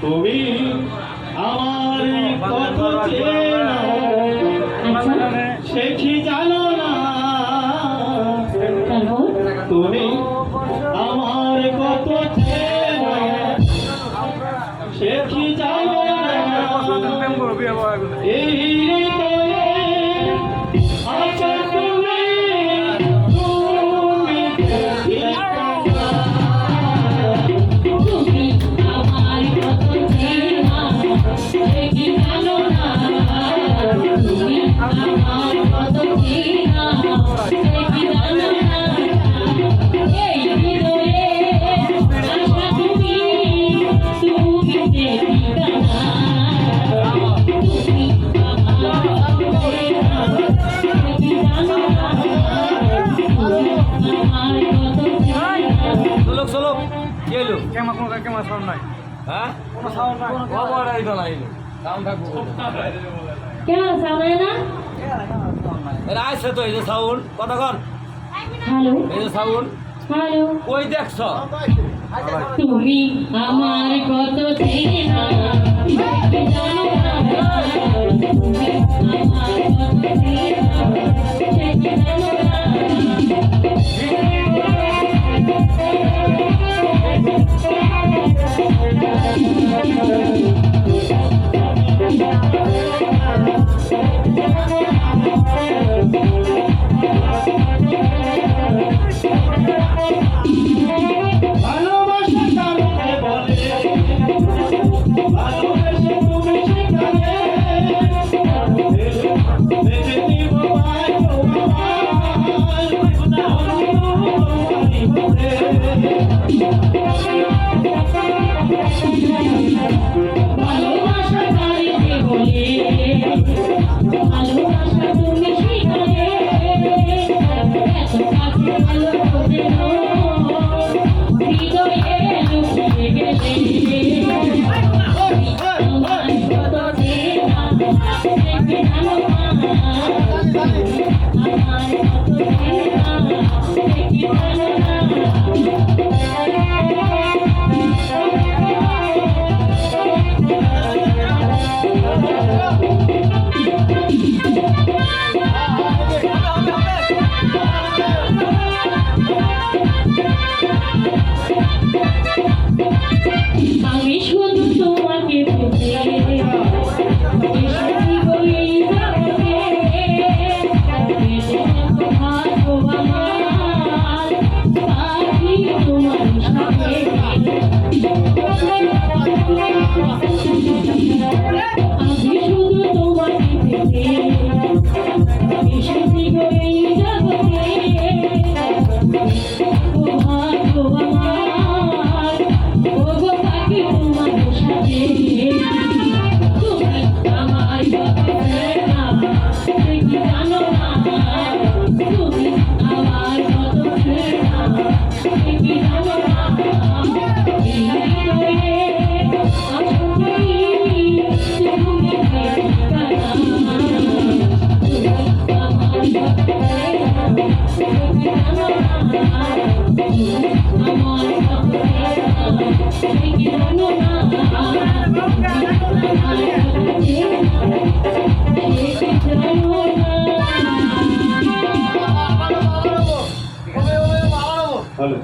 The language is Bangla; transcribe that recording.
তুমি আমার কত চেনা সে কি জানো না, তুমি আমার কত চেনা সে কি জানো না, এই আচ্ছা তুমি কেমন সাউন্ড নাই? হ্যাঁ কোনো সাউন্ড নাই, খবর আইতো না আইলো সাউন্ড থাকবো কেন সাউন্ড হয় না? এরা আইছে তো এই যে সাউন্ড কতক্ষণ হ্যালো এই যে সাউন্ড হ্যালো কই দেখছো তুমি আমার কত চেনা জানো না, তুমি আমার কত চেনা জানো না। আমি শুধু তোমাকে হ্যালো